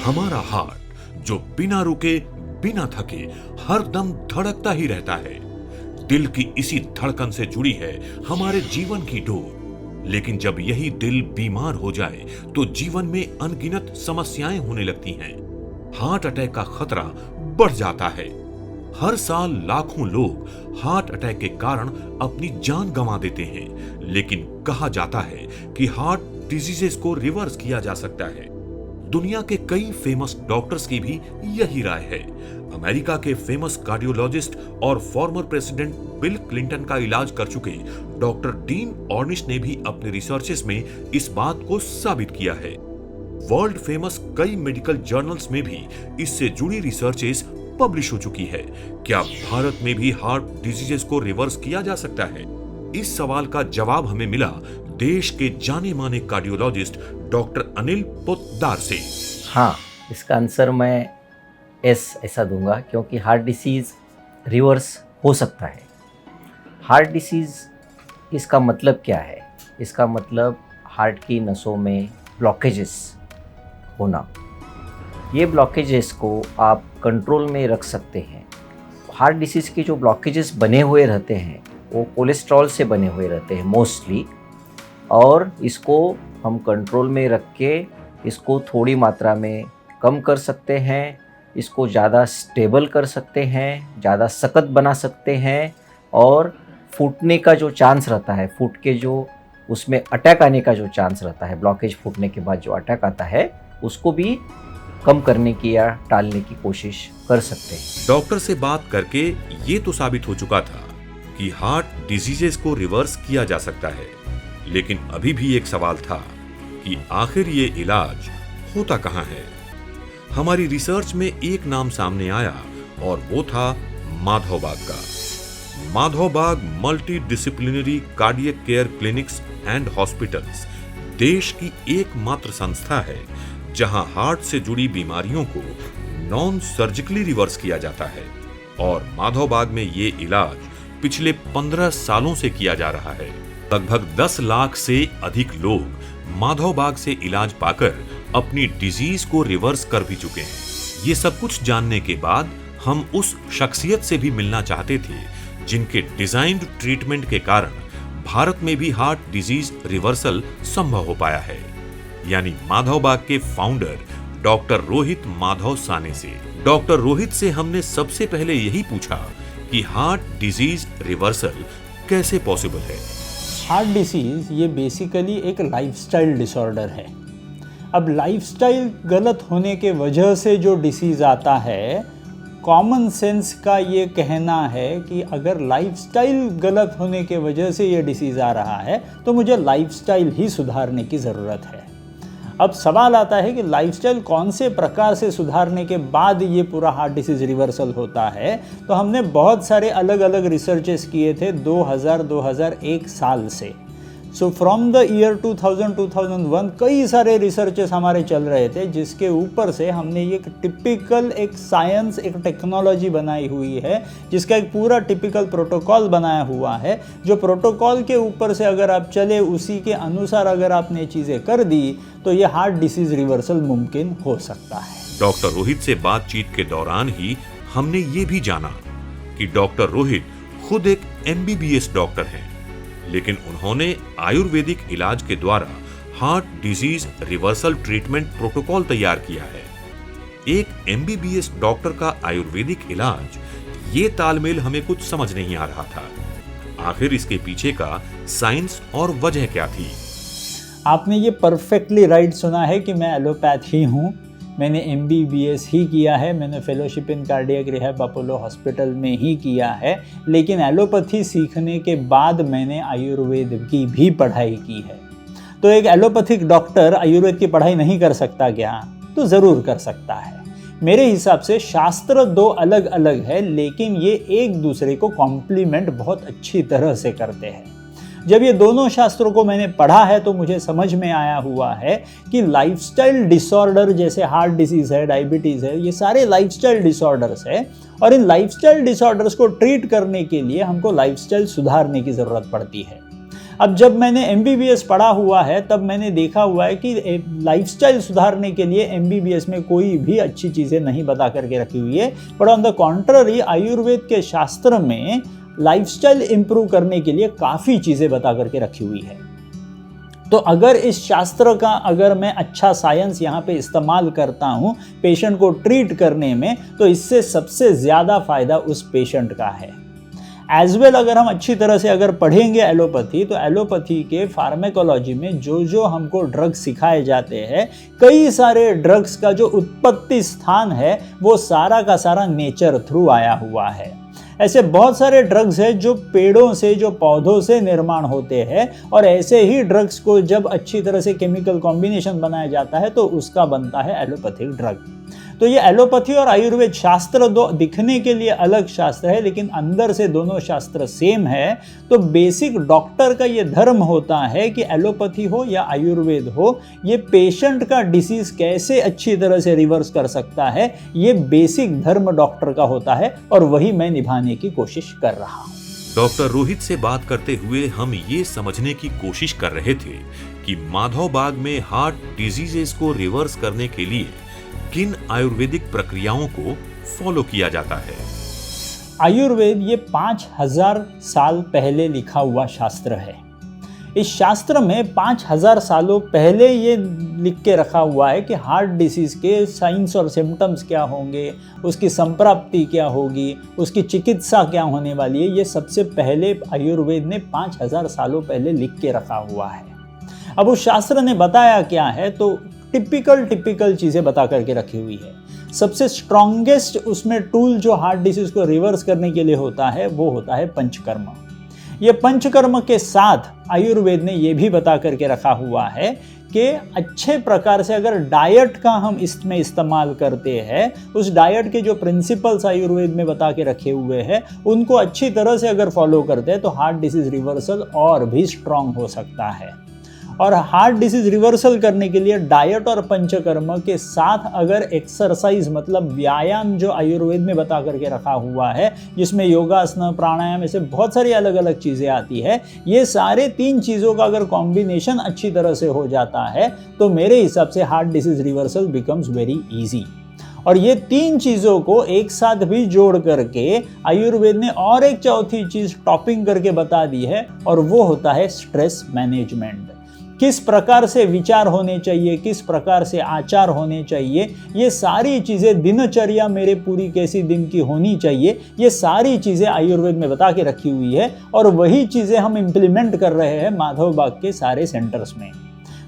हमारा हार्ट जो बिना रुके बिना थके हर दम धड़कता ही रहता है। दिल की इसी धड़कन से जुड़ी है हमारे जीवन की डोर। लेकिन जब यही दिल बीमार हो जाए तो जीवन में अनगिनत समस्याएं होने लगती हैं। हार्ट अटैक का खतरा बढ़ जाता है। हर साल लाखों लोग हार्ट अटैक के कारण अपनी जान गंवा देते हैं। लेकिन कहा जाता है कि हार्ट डिजीजेस को रिवर्स किया जा सकता है। दुनिया के कई फेमस डॉक्टर्स की भी यही राय है। अमेरिका के फेमस कार्डियोलॉजिस्ट और फॉर्मर प्रेसिडेंट बिल क्लिंटन का इलाज कर चुके डॉक्टर डीन ऑर्निश ने भी अपने रिसर्चेस में इस बात को साबित किया है। वर्ल्ड फेमस कई मेडिकल जर्नल्स में भी इससे जुड़ी रिसर्चेस पब्लिश हो चुकी है। क्या भारत में भी हार्ट डिजीजेस को रिवर्स किया जा सकता है? इस सवाल का जवाब हमें मिला देश के जाने माने कार्डियोलॉजिस्ट डॉक्टर अनिल पोद्दार से। हाँ, इसका आंसर मैं ऐसा दूंगा, क्योंकि हार्ट डिसीज रिवर्स हो सकता है। हार्ट डिसीज इसका मतलब क्या है? इसका मतलब हार्ट की नसों में ब्लॉकेजेस होना। ये ब्लॉकेजेस को आप कंट्रोल में रख सकते हैं। हार्ट डिसीज के जो ब्लॉकेजेस बने हुए रहते हैं वो कोलेस्ट्रॉल से बने हुए रहते हैं मोस्टली, और इसको हम कंट्रोल में रख के इसको थोड़ी मात्रा में कम कर सकते हैं, इसको ज़्यादा स्टेबल कर सकते हैं, ज़्यादा सख्त बना सकते हैं, और फूटने का जो चांस रहता है, फूट के जो उसमें अटैक आने का जो चांस रहता है, ब्लॉकेज फूटने के बाद जो अटैक आता है, उसको भी कम करने की या टालने की कोशिश कर सकते हैं। डॉक्टर से बात करके ये तो साबित हो चुका था कि हार्ट डिजीजेस को रिवर्स किया जा सकता है। लेकिन अभी भी एक सवाल था कि आखिर ये इलाज होता कहाँ है? हमारी रिसर्च में एक नाम सामने आया और वो था माधवबाग का। Madhavbaug multi disciplinary cardiac care clinics and hospitals देश की एकमात्र संस्था है जहां हार्ट से जुड़ी बीमारियों को नॉन सर्जिकली रिवर्स किया जाता है। और माधवबाग में ये इलाज पिछले 15 सालों से किया जा रहा है। लगभग 10 लाख से अधिक लोग माधवबाग से इलाज पाकर अपनी डिजीज को रिवर्स कर भी चुके हैं। ये सब कुछ जानने के बाद हम उस शख्सियत से भी मिलना चाहते थे जिनके डिजाइन्ड ट्रीटमेंट के कारण भारत में भी हार्ट डिजीज रिवर्सल संभव हो पाया है, यानी माधवबाग के फाउंडर डॉक्टर रोहित माधव साने से। डॉक्टर रोहित से हमने सबसे पहले यही पूछा कि हार्ट डिजीज रिवर्सल कैसे पॉसिबल है। हार्ट डिसीज ये बेसिकली एक लाइफस्टाइल डिसऑर्डर है। अब लाइफस्टाइल गलत होने के वजह से जो डिसीज़ आता है, कॉमन सेंस का ये कहना है कि अगर लाइफस्टाइल गलत होने के वजह से ये डिसीज़ आ रहा है तो मुझे लाइफस्टाइल ही सुधारने की ज़रूरत है। अब सवाल आता है कि लाइफस्टाइल कौन से प्रकार से सुधारने के बाद ये पूरा हार्ट डिसीज़ रिवर्सल होता है। तो हमने बहुत सारे अलग अलग रिसर्चेस किए थे 2001 साल से। सो फ्रॉम द ईयर 2001 कई सारे रिसर्चेस हमारे चल रहे थे, जिसके ऊपर से हमने एक टिपिकल एक साइंस, एक टेक्नोलॉजी बनाई हुई है, जिसका एक पूरा टिपिकल प्रोटोकॉल बनाया हुआ है। जो प्रोटोकॉल के ऊपर से अगर आप चले, उसी के अनुसार अगर आपने चीज़ें कर दी तो ये हार्ट डिसीज रिवर्सल मुमकिन हो सकता है। डॉक्टर रोहित से बातचीत के दौरान ही हमने ये भी जाना कि डॉक्टर रोहित खुद एक MBBS डॉक्टर हैं, लेकिन उन्होंने आयुर्वेदिक इलाज के द्वारा heart disease reversal treatment protocol तैयार किया है। एक MBBS डॉक्टर का आयुर्वेदिक इलाज, ये तालमेल हमें कुछ समझ नहीं आ रहा था। आखिर इसके पीछे का साइंस और वजह क्या थी? आपने ये परफेक्टली राइट सुना है कि मैं एलोपैथ ही हूँ। मैंने MBBS ही किया है, मैंने fellowship in cardiac rehab Apollo hospital में ही किया है। लेकिन एलोपैथी सीखने के बाद मैंने आयुर्वेद की भी पढ़ाई की है। तो एक एलोपैथिक डॉक्टर आयुर्वेद की पढ़ाई नहीं कर सकता क्या? तो ज़रूर कर सकता है। मेरे हिसाब से शास्त्र दो अलग अलग है, लेकिन ये एक दूसरे को कॉम्प्लीमेंट बहुत अच्छी तरह से करते हैं। जब ये दोनों शास्त्रों को मैंने पढ़ा है तो मुझे समझ में आया हुआ है कि लाइफस्टाइल डिसऑर्डर जैसे हार्ट डिसीज़ है, डायबिटीज़ है, ये सारे लाइफस्टाइल डिसऑर्डर्स है। और इन लाइफस्टाइल डिसऑर्डर्स को ट्रीट करने के लिए हमको लाइफस्टाइल सुधारने की ज़रूरत पड़ती है। अब जब मैंने MBBS पढ़ा हुआ है तब मैंने देखा हुआ है कि लाइफस्टाइल सुधारने के लिए MBBS में कोई भी अच्छी चीज़ें नहीं बता करके रखी हुई है, but on the contrary Ayurveda के शास्त्र में लाइफस्टाइल इंप्रूव करने के लिए काफ़ी चीज़ें बता करके रखी हुई है। तो अगर इस शास्त्र का अगर मैं अच्छा साइंस यहाँ पे इस्तेमाल करता हूँ पेशेंट को ट्रीट करने में, तो इससे सबसे ज़्यादा फायदा उस पेशेंट का है। एज वेल अगर हम अच्छी तरह से अगर पढ़ेंगे एलोपैथी, तो एलोपैथी के फार्मेकोलॉजी में जो जो हमको ड्रग्स सिखाए जाते हैं, कई सारे ड्रग्स का जो उत्पत्ति स्थान है वो सारा का सारा नेचर थ्रू आया हुआ है। ऐसे बहुत सारे ड्रग्स हैं जो पेड़ों से, जो पौधों से निर्माण होते हैं, और ऐसे ही ड्रग्स को जब अच्छी तरह से केमिकल कॉम्बिनेशन बनाया जाता है तो उसका बनता है एलोपैथिक ड्रग। तो ये एलोपैथी और आयुर्वेद शास्त्र दो दिखने के लिए अलग शास्त्र है, लेकिन अंदर से दोनों शास्त्र सेम है। तो बेसिक डॉक्टर का ये धर्म होता है कि एलोपैथी हो या आयुर्वेद हो, ये पेशेंट का डिसीज कैसे अच्छी तरह से रिवर्स कर सकता है, ये बेसिक धर्म डॉक्टर का होता है, और वही मैं निभाने की कोशिश कर रहा हूँ। डॉक्टर रोहित से बात करते हुए हम ये समझने की कोशिश कर रहे थे कि माधव बाग में हार्ट डिजीजेस को रिवर्स करने के लिए किन आयुर्वेदिक प्रक्रियाओं को फॉलो किया जाता है। आयुर्वेद ये 5000 साल पहले लिखा हुआ शास्त्र है। इस शास्त्र में 5000 सालों पहले ये लिख के रखा हुआ है कि हार्ट डिसीज के साइंस और सिम्टम्स क्या होंगे, उसकी संप्राप्ति क्या होगी, उसकी चिकित्सा क्या होने वाली है। ये सबसे पहले आयुर्वेद ने 5000 सालों पहले लिख के रखा हुआ है। अब उस शास्त्र ने बताया क्या है, तो टिपिकल चीज़ें बता करके रखी हुई है। सबसे स्ट्रॉन्गेस्ट उसमें टूल जो हार्ट डिसीज को रिवर्स करने के लिए होता है वो होता है पंचकर्म। ये पंचकर्म के साथ आयुर्वेद ने ये भी बता करके रखा हुआ है कि अच्छे प्रकार से अगर डाइट का हम इसमें इस्तेमाल करते हैं, उस डाइट के जो प्रिंसिपल्स आयुर्वेद में बता के रखे हुए हैं उनको अच्छी तरह से अगर फॉलो करते हैं तो हार्ट डिसीज रिवर्सल और भी स्ट्रांग हो सकता है। और हार्ट डिसीज रिवर्सल करने के लिए डाइट और पंचकर्म के साथ अगर एक्सरसाइज मतलब व्यायाम जो आयुर्वेद में बता करके रखा हुआ है, जिसमें योगासन, प्राणायाम, ऐसे बहुत सारी अलग अलग चीज़ें आती है, ये सारे 3 चीज़ों का अगर कॉम्बिनेशन अच्छी तरह से हो जाता है तो मेरे हिसाब से heart disease reversal becomes very easy. और ये 3 चीज़ों को एक साथ भी जोड़ करके आयुर्वेद ने और एक चौथी चीज़ टॉपिंग करके बता दी है, और वो होता है स्ट्रेस मैनेजमेंट। किस प्रकार से विचार होने चाहिए, किस प्रकार से आचार होने चाहिए, ये सारी चीज़ें, दिनचर्या मेरे पूरी कैसी दिन की होनी चाहिए, ये सारी चीज़ें आयुर्वेद में बता के रखी हुई है। और वही चीज़ें हम इम्प्लीमेंट कर रहे हैं माधव बाग के सारे सेंटर्स में।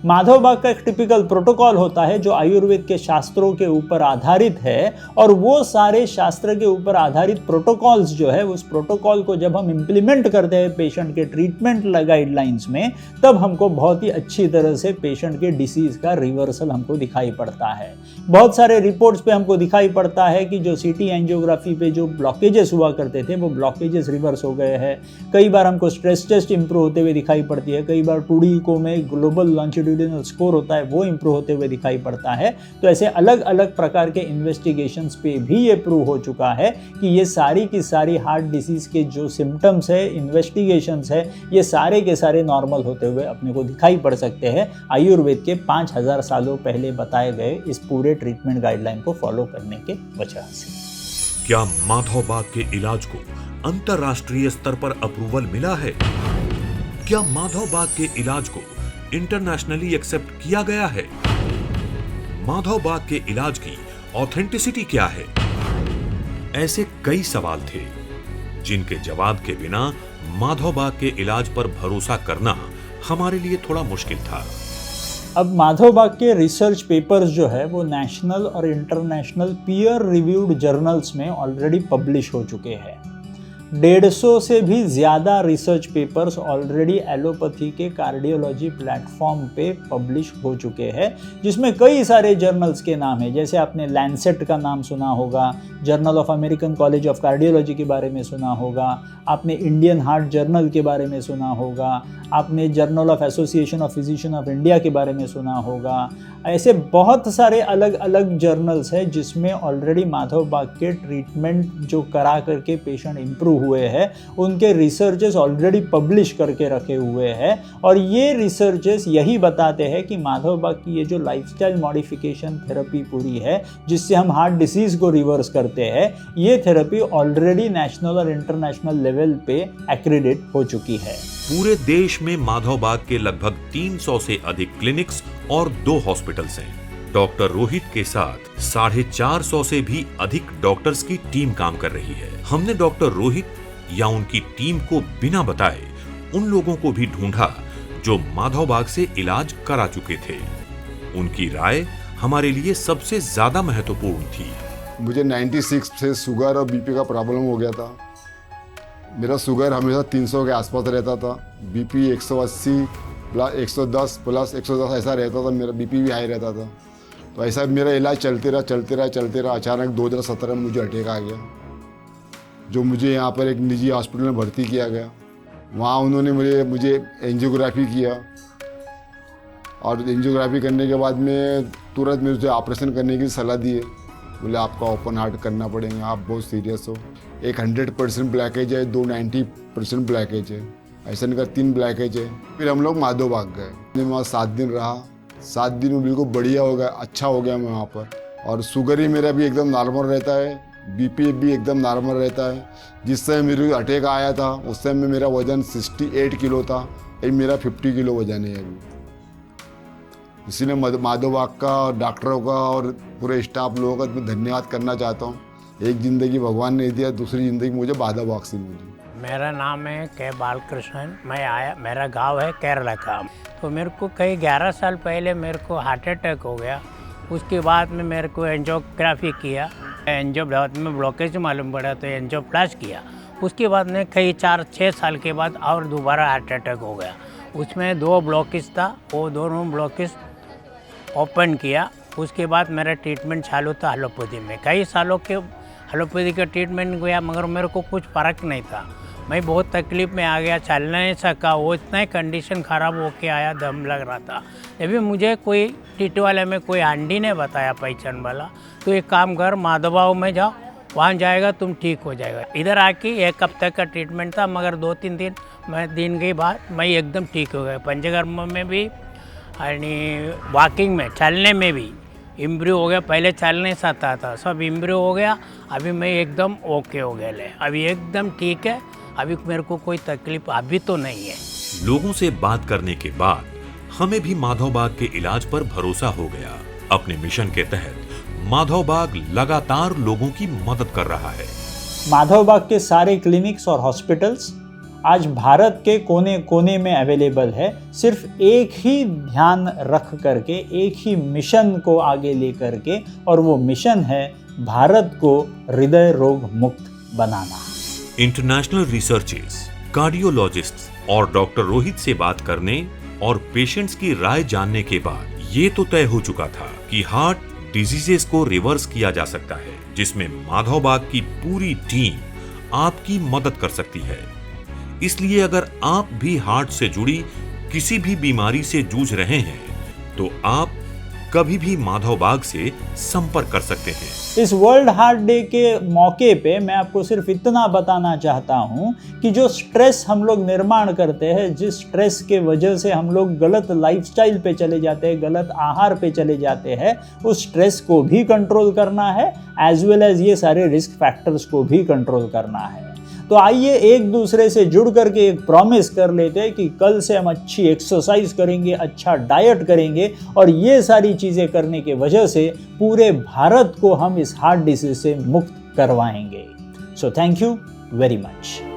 माधव बाग का एक टिपिकल प्रोटोकॉल होता है जो आयुर्वेद के शास्त्रों के ऊपर आधारित है, और वो सारे शास्त्र के ऊपर आधारित प्रोटोकॉल्स जो है, उस प्रोटोकॉल को जब हम इम्प्लीमेंट करते हैं पेशेंट के ट्रीटमेंट गाइडलाइंस में, तब हमको बहुत ही अच्छी तरह से पेशेंट के डिसीज़ का रिवर्सल हमको दिखाई पड़ता है। बहुत सारे रिपोर्ट्स पे हमको दिखाई पड़ता है कि जो CT एंजियोग्राफी पे जो ब्लॉकेजेस हुआ करते थे वो ब्लॉकेजेस रिवर्स हो गए हैं। कई बार हमको स्ट्रेस टेस्ट इंप्रूव होते हुए दिखाई पड़ती है, कई बार 2D को में ग्लोबल लॉन्जिट्यूडिनल स्कोर होता है वो इंप्रूव होते हुए दिखाई पड़ता है। तो ऐसे अलग अलग प्रकार के इन्वेस्टिगेशंस पे भी ये प्रूव हो चुका है कि ये सारी की सारी हार्ट डिसीज के जो सिम्टम्स है, इन्वेस्टिगेशंस है, ये सारे के सारे नॉर्मल होते हुए अपने को दिखाई पड़ सकते हैं आयुर्वेद के 5000 सालों पहले बताए गए इस पूरे ट्रीटमेंट गाइडलाइन को फॉलो करने के वजह से। क्या माधव बाग के इलाज को अंतरराष्ट्रीय स्तर पर अप्रूवल मिला है? क्या माधव बाग के इलाज को इंटरनेशनली एक्सेप्ट किया गया है? माधव बाग के इलाज की ऑथेंटिसिटी क्या है? ऐसे कई सवाल थे जिनके जवाब के बिना माधव बाग के इलाज पर भरोसा करना हमारे लिए थोड़ा मुश्किल था। अब माधव बाग के रिसर्च पेपर्स जो है वो नेशनल और इंटरनेशनल पीयर रिव्यूड जर्नल्स में ऑलरेडी पब्लिश हो चुके हैं। 150 से भी ज़्यादा रिसर्च पेपर्स ऑलरेडी एलोपैथी के कार्डियोलॉजी प्लेटफॉर्म पे पब्लिश हो चुके हैं, जिसमें कई सारे जर्नल्स के नाम है। जैसे आपने लैंसेट का नाम सुना होगा, journal of American college of cardiology के बारे में सुना होगा, आपने इंडियन हार्ट जर्नल के बारे में सुना होगा, आपने journal of association of physician of India के बारे में सुना होगा। ऐसे बहुत सारे अलग अलग जर्नल्स हैं जिसमें ऑलरेडी माधव बाग के ट्रीटमेंट जो करा करके पेशेंट इम्प्रूव हुए हैं उनके रिसर्चेस ऑलरेडी पब्लिश करके रखे हुए हैं, और ये रिसर्चेस यही बताते हैं कि माधव बाग की ये जो लाइफस्टाइल मॉडिफिकेशन थेरेपी पूरी है जिससे हम हार्ट डिसीज़ को रिवर्स करते हैं, ये थेरेपी ऑलरेडी नेशनल और इंटरनेशनल लेवल पे एक्रेडिट हो चुकी है। पूरे देश में माधव बाग के लगभग 300 से अधिक क्लिनिक्स और 2 हॉस्पिटल्स हैं। डॉक्टर रोहित के साथ 450 से भी अधिक डॉक्टर्स की टीम काम कर रही है। हमने डॉक्टर रोहित या उनकी टीम को बिना बताए उन लोगों को भी ढूंढा जो माधव बाग से इलाज करा चुके थे। उनकी राय हमारे लिए सबसे ज्यादा महत्वपूर्ण थी। मुझे 96 से शुगर और बीपी का प्रॉब्लम हो गया था। मेरा शुगर हमेशा 300 के आसपास रहता था, बीपी 180 प्लस 110 प्लस 110 ऐसा रहता था, मेरा बीपी भी हाई रहता था। तो ऐसा मेरा इलाज चलते रहा। अचानक 2017 में मुझे अटैक आ गया, जो मुझे यहाँ पर एक निजी हॉस्पिटल में भर्ती किया गया। वहाँ उन्होंने मुझे एंजियोग्राफी किया, और एंजियोग्राफी करने के बाद में तुरंत मुझे ऑपरेशन करने की सलाह दी है। बोले आपका ओपन हार्ट करना पड़ेगा, आप बहुत सीरियस हो। एक 100% ब्लॉकेज है, 2 90% ब्लॉकेज है, ऐसा नहीं कर 3 ब्लॉकेज है। फिर हम लोग माधव बाग गए, मैं वहाँ 7 दिन रहा। 7 दिन में बिल्कुल बढ़िया हो गया, अच्छा हो गया मैं वहाँ पर। और शुगर ही मेरा भी एकदम नॉर्मल रहता है, बीपी भी एकदम नॉर्मल रहता है। जिस समय मेरे अटैक आया था उस समय मेरा वजन 68 किलो था, अभी मेरा 50 किलो वजन है अभी। इसीलिए माधव बाग का, डॉक्टरों का और पूरे स्टाफ लोगों का मैं धन्यवाद करना चाहता हूँ। एक ज़िंदगी भगवान ने दिया, दूसरी ज़िंदगी मुझे माधव बाग से मिली। मेरा नाम है के बालकृष्णन। मेरा गांव है केरला का। तो मेरे को कई 11 साल पहले मेरे को हार्ट अटैक हो गया। उसके बाद में मेरे को एंजियोग्राफी किया, एंजियोग्राफी में ब्लॉकेज मालूम पड़ा तो एंजियोप्लास्ट किया। उसके बाद में कई 4-6 साल के बाद और दोबारा हार्ट अटैक हो गया। उसमें 2 ब्लॉकेज था, वो दोनों ब्लॉकेज ओपन किया। उसके बाद मेरा ट्रीटमेंट चालू था एलोपैथी में। कई सालों के एलोपैथी का ट्रीटमेंट गया, मगर मेरे को कुछ फ़र्क नहीं था। मैं बहुत तकलीफ़ में आ गया, चल नहीं सका। वो इतना ही कंडीशन ख़राब होके आया, दम लग रहा था। अभी मुझे कोई टीटू वाले में कोई आंटी ने बताया पहचान वाला, तो एक काम कर, माधव बाग में जाओ, वहाँ जाएगा तुम ठीक हो जाएगा। इधर आके 1 हफ्ते का ट्रीटमेंट था, मगर 2-3 दिन के बाद मैं एकदम ठीक हो गया। पंचकर्म में भी यानी वॉकिंग में, चलने में भी इम्प्रूव हो गया। पहले चल नहीं सकता था, सब इम्प्रूव हो गया। अभी मैं एकदम ओके हो गया, अभी एकदम ठीक है। अभी मेरे को कोई तकलीफ अभी तो नहीं है। लोगों से बात करने के बाद हमें भी माधव बाग के इलाज पर भरोसा हो गया। अपने मिशन के तहत माधव बाग लगातार लोगों की मदद कर रहा है। माधव बाग के सारे क्लिनिक्स और हॉस्पिटल्स आज भारत के कोने कोने में अवेलेबल है। सिर्फ एक ही ध्यान रख करके, एक ही मिशन को आगे ले करके, और वो मिशन है भारत को हृदय रोग मुक्त बनाना। इंटरनेशनल रिसर्चेस, कार्डियोलॉजिस्ट्स और डॉक्टर रोहित से बात करने और पेशेंट्स की राय जानने के बाद ये तो तय हो चुका था कि हार्ट डिजीजेस को रिवर्स किया जा सकता है, जिसमें माधव बाग की पूरी टीम आपकी मदद कर सकती है। इसलिए अगर आप भी हार्ट से जुड़ी किसी भी बीमारी से जूझ रहे हैं तो आप कभी भी माधव बाग से संपर्क कर सकते हैं। इस वर्ल्ड हार्ट डे के मौके पे मैं आपको सिर्फ इतना बताना चाहता हूँ कि जो स्ट्रेस हम लोग निर्माण करते हैं, जिस स्ट्रेस के वजह से हम लोग गलत लाइफस्टाइल पे चले जाते हैं, गलत आहार पे चले जाते हैं, उस स्ट्रेस को भी कंट्रोल करना है, एज वेल एज ये सारे रिस्क फैक्टर्स को भी कंट्रोल करना है। तो आइए एक दूसरे से जुड़ करके एक प्रॉमिस कर लेते हैं कि कल से हम अच्छी एक्सरसाइज करेंगे, अच्छा डाइट करेंगे, और ये सारी चीज़ें करने के वजह से पूरे भारत को हम इस हार्ट डिसीज से मुक्त करवाएंगे। So thank you very much.